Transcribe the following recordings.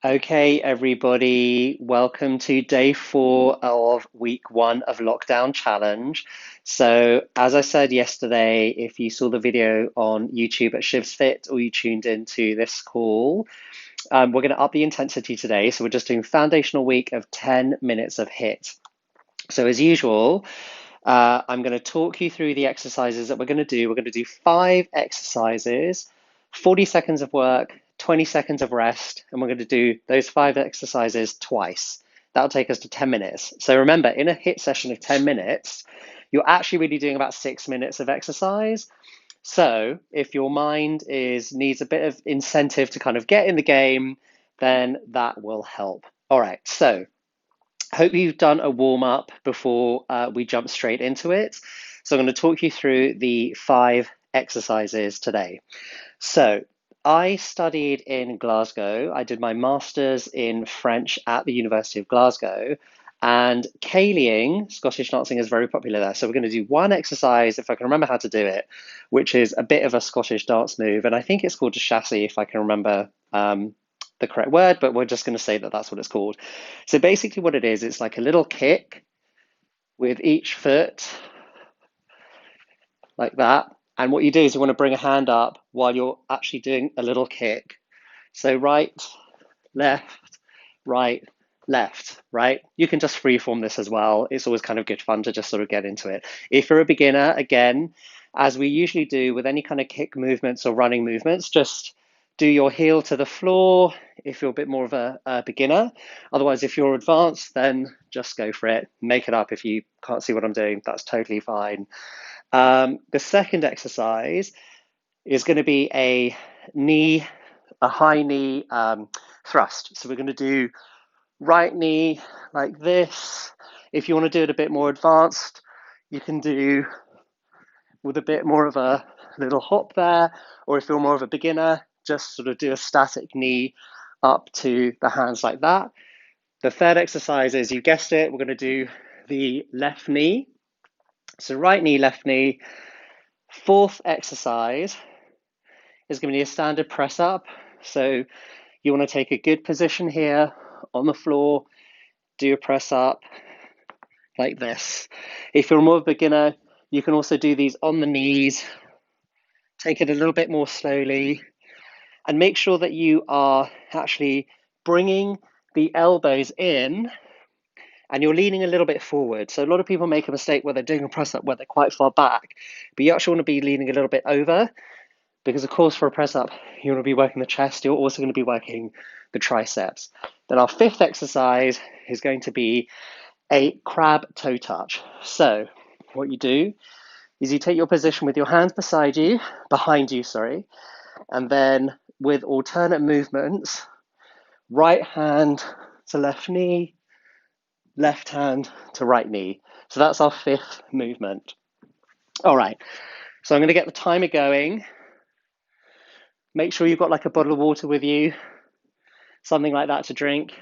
Okay, everybody, welcome to day 4 of week 1 of Lockdown Challenge. So, as I said yesterday, if you saw the video on YouTube at shivsfit or you tuned into this call, we're going to up the intensity today. So, we're just doing foundational week of 10 minutes of HIIT. So, as usual, I'm going to talk you through the exercises that we're going to do. We're going to do 5 exercises, 40 seconds of work, 20 seconds of rest, and we're going to do those 5 exercises twice. That'll take us to 10 minutes. So remember, in a HIIT session of 10 minutes, you're actually really doing about 6 minutes of exercise. So if your mind needs a bit of incentive to kind of get in the game, then that will help. All right, so hope you've done a warm up before we jump straight into it. So I'm going to talk you through the 5 exercises today. So I studied in Glasgow. I did my master's in French at the University of Glasgow. And Kayleeing, Scottish dancing, is very popular there. So we're going to do one exercise, if I can remember how to do it, which is a bit of a Scottish dance move. And I think it's called a chassis, if I can remember the correct word, but we're just going to say that that's what it's called. So basically what it is, it's like a little kick with each foot like that. And what you do is you want to bring a hand up while you're actually doing a little kick. So right, left, right, left, right? You can just freeform this as well. It's always kind of good fun to just sort of get into it. If you're a beginner, again, as we usually do with any kind of kick movements or running movements, just do your heel to the floor if you're a bit more of a beginner. Otherwise, if you're advanced, then just go for it. Make it up if you can't see what I'm doing. That's totally fine. The second exercise is going to be a high knee thrust. So we're going to do right knee like this. If you want to do it a bit more advanced, you can do with a bit more of a little hop there, or if you're more of a beginner, just sort of do a static knee up to the hands like that. The third exercise is, you guessed it, we're going to do the left knee. So right knee, left knee. Fourth exercise is going to be a standard press up. So you want to take a good position here on the floor, do a press up like this. If you're more of a beginner, you can also do these on the knees. Take it a little bit more slowly and make sure that you are actually bringing the elbows in and you're leaning a little bit forward. So a lot of people make a mistake where they're doing a press up where they're quite far back, but you actually want to be leaning a little bit over because, of course, for a press up, you want to be working the chest. You're also going to be working the triceps. Then our fifth exercise is going to be a crab toe touch. So what you do is you take your position with your hands behind you, and then with alternate movements, right hand to left knee, left hand to right knee. So that's our fifth movement. All right, so I'm going to get the timer going. Make sure you've got like a bottle of water with you, something like that to drink.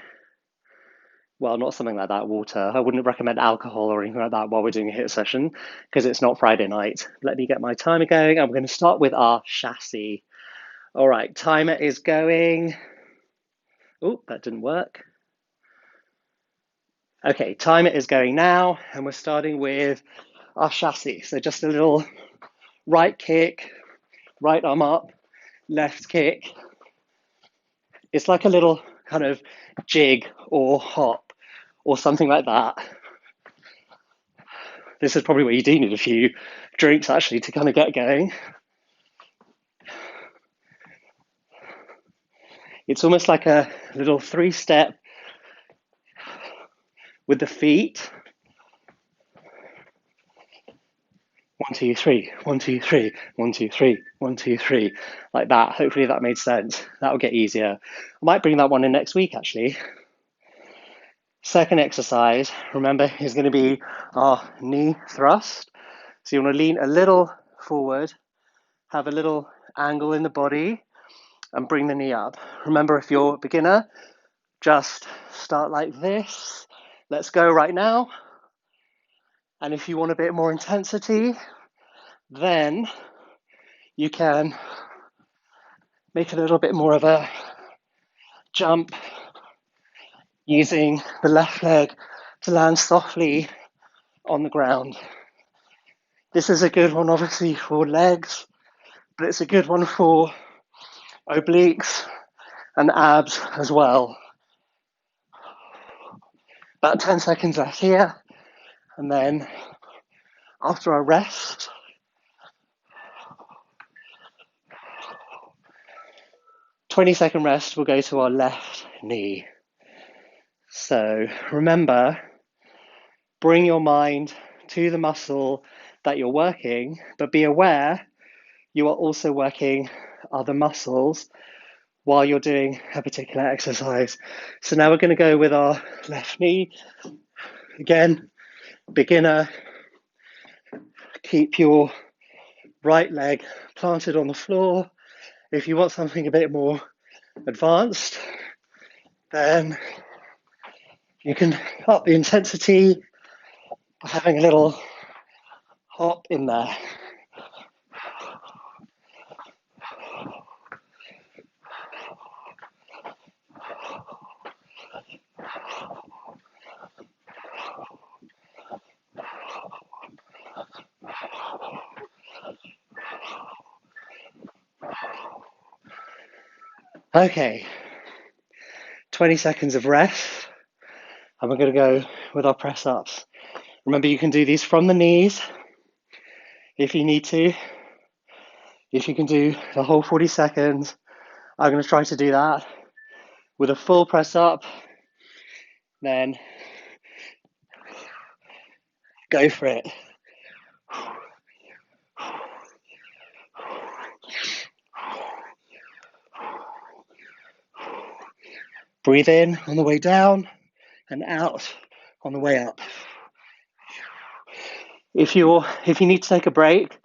Well, not something like that, water. I wouldn't recommend alcohol or anything like that while we're doing a HIIT session because it's not Friday night. Let me get my timer going. I'm going to start with our chassis. All right, timer is going. Oh, that didn't work. Okay, timer is going now, and we're starting with our chassis. So just a little right kick, right arm up, left kick. It's like a little kind of jig or hop or something like that. This is probably where you do need a few drinks actually to kind of get going. It's almost like a little 3-step with the feet. 1, 2, 3, 1, 2, 3, 1, 2, 3, 1, 2, 3, like that. Hopefully that made sense. That'll get easier. I might bring that one in next week actually. Second exercise, remember, is going to be our knee thrust. So you want to lean a little forward, have a little angle in the body, and bring the knee up. Remember, if you're a beginner, just start like this. Let's go right now. And if you want a bit more intensity, then you can make a little bit more of a jump using the left leg to land softly on the ground. This is a good one, obviously, for legs, but it's a good one for obliques and abs as well. About 10 seconds left here, and then after our rest, 20-second rest, we'll go to our left knee. So remember, bring your mind to the muscle that you're working, but be aware you are also working other muscles while you're doing a particular exercise. So now we're going to go with our left knee. Again, beginner, keep your right leg planted on the floor. If you want something a bit more advanced, then you can up the intensity by having a little hop in there. Okay, 20 seconds of rest, and we're going to go with our press ups. Remember, you can do these from the knees if you need to. If you can do the whole 40 seconds, I'm going to try to do that with a full press up, then go for it. Breathe in on the way down and out on the way up. If you need to take a break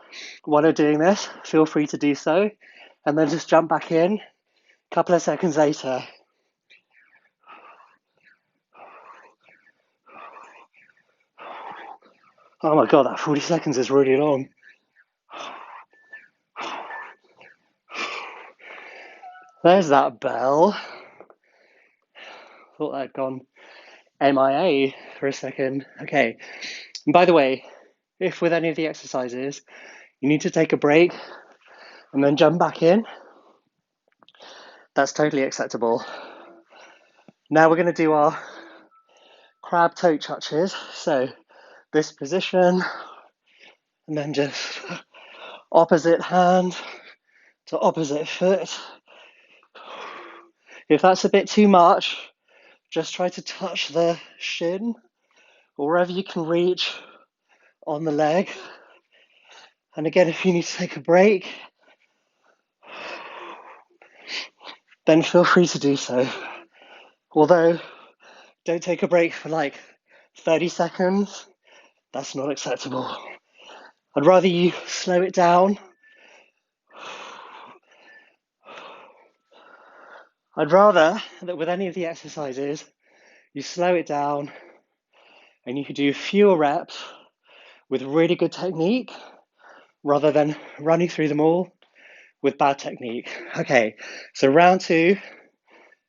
while you're doing this, feel free to do so, and then just jump back in a couple of seconds later. Oh my God, that 40 seconds is really long. There's that bell. Thought I'd gone MIA for a second. Okay, and by the way, if with any of the exercises you need to take a break and then jump back in, that's totally acceptable. Now we're going to do our crab toe touches. So this position, and then just opposite hand to opposite foot. If that's a bit too much, just try to touch the shin or wherever you can reach on the leg. And again, if you need to take a break, then feel free to do so. Although, don't take a break for like 30 seconds. That's not acceptable. I'd rather you slow it down. I'd rather that with any of the exercises, you slow it down and you can do fewer reps with really good technique rather than running through them all with bad technique. Okay, so round two,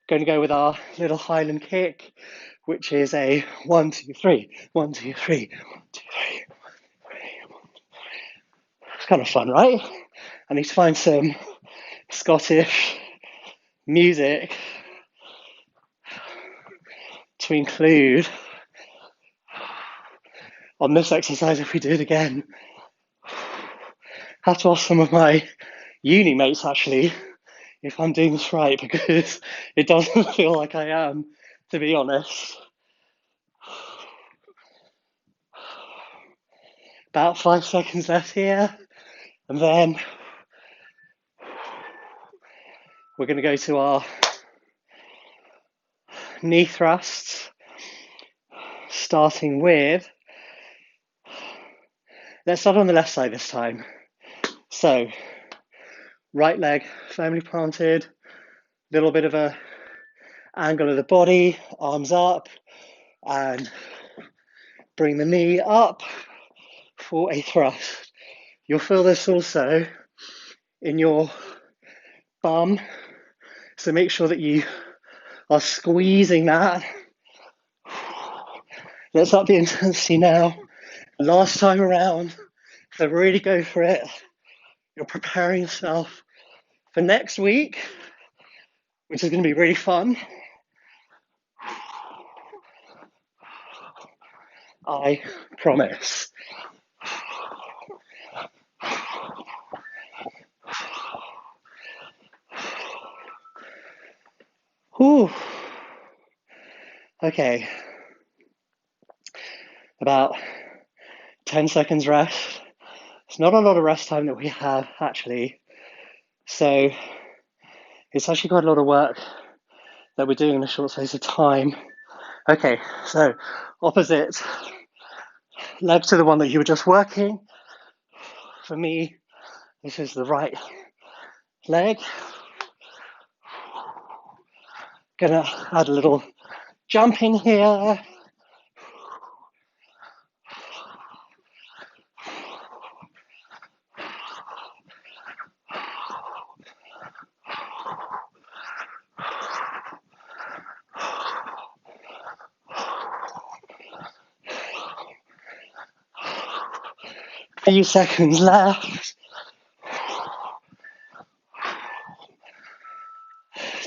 going to go with our little Highland kick, which is a 1, 2, 3, 1, 2, 3, 1, 2, 3. It's kind of fun, right? I need to find some Scottish music to include on this exercise if we do it again. Have to ask some of my uni mates actually if I'm doing this right, because it doesn't feel like I am, to be honest. About 5 seconds left here, and then we're going to go to our knee thrusts, starting with, let's start on the left side this time. So, right leg firmly planted, little bit of a angle of the body, arms up, and bring the knee up for a thrust. You'll feel this also in your bum, so make sure that you are squeezing that Let's up the intensity now. Last time around, so really go for it. You're preparing yourself for next week, which is going to be really fun. I promise. Whew. Okay. About 10 seconds rest. It's not a lot of rest time that we have, actually. So it's actually quite a lot of work that we're doing in a short space of time. Okay, so opposite leg to the one that you were just working. For me, this is the right leg. Gonna add a little jump in here. Few seconds left.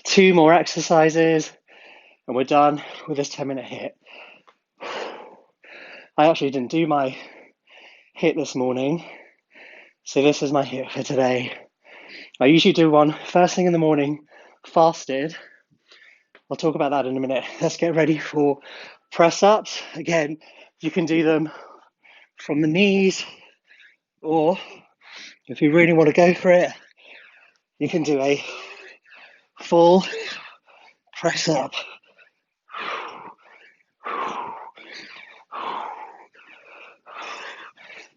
2 more exercises and we're done with this 10-minute HIIT. I actually didn't do my HIIT this morning, so this is my HIIT for today. I usually do one first thing in the morning, fasted. I'll talk about that in a minute. Let's get ready for press ups. Again, you can do them from the knees, or if you really want to go for it, you can do a full press up.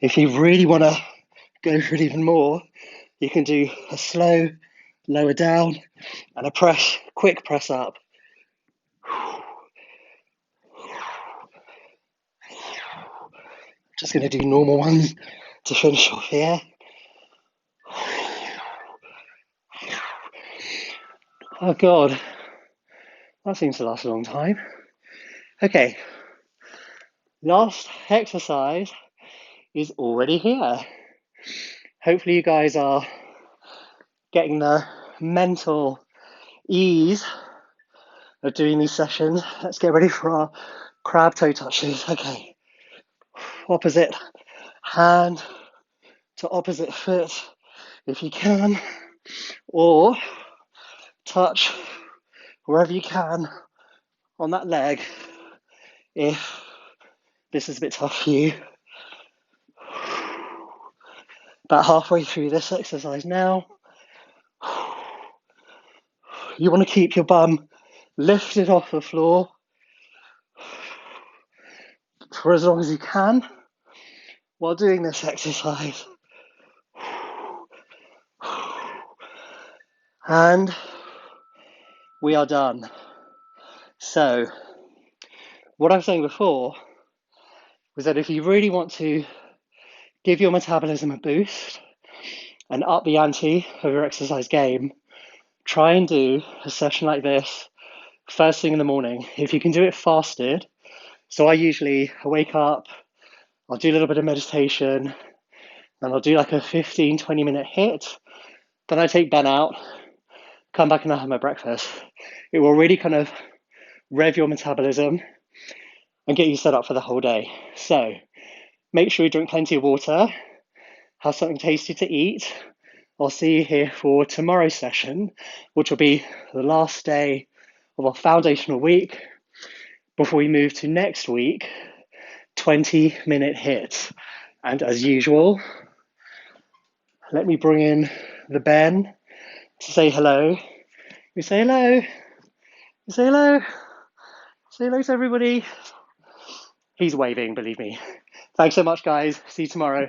If you really want to go for it even more, you can do a slow, lower down, and a quick press up. Just going to do normal ones to finish off here. Oh God, that seems to last a long time. Okay, last exercise is already here. Hopefully you guys are getting the mental ease of doing these sessions. Let's get ready for our crab toe touches. Okay, opposite hand to opposite foot if you can, or touch wherever you can on that leg if this is a bit tough for you. About halfway through this exercise now. You want to keep your bum lifted off the floor for as long as you can while doing this exercise. And we are done. So, what I was saying before was that if you really want to give your metabolism a boost and up the ante of your exercise game, try and do a session like this first thing in the morning. If you can do it fasted, so I usually wake up, I'll do a little bit of meditation, and I'll do like a 15-20 minute HIIT. Then I take Ben out, come back and I have my breakfast. It will really kind of rev your metabolism and get you set up for the whole day. So make sure you drink plenty of water, have something tasty to eat. I'll see you here for tomorrow's session, which will be the last day of our foundational week before we move to next week, 20-minute HIIT. And as usual, let me bring in the Ben to say hello. We say hello. We say hello. Say hello to everybody. He's waving, believe me. Thanks so much, guys. See you tomorrow.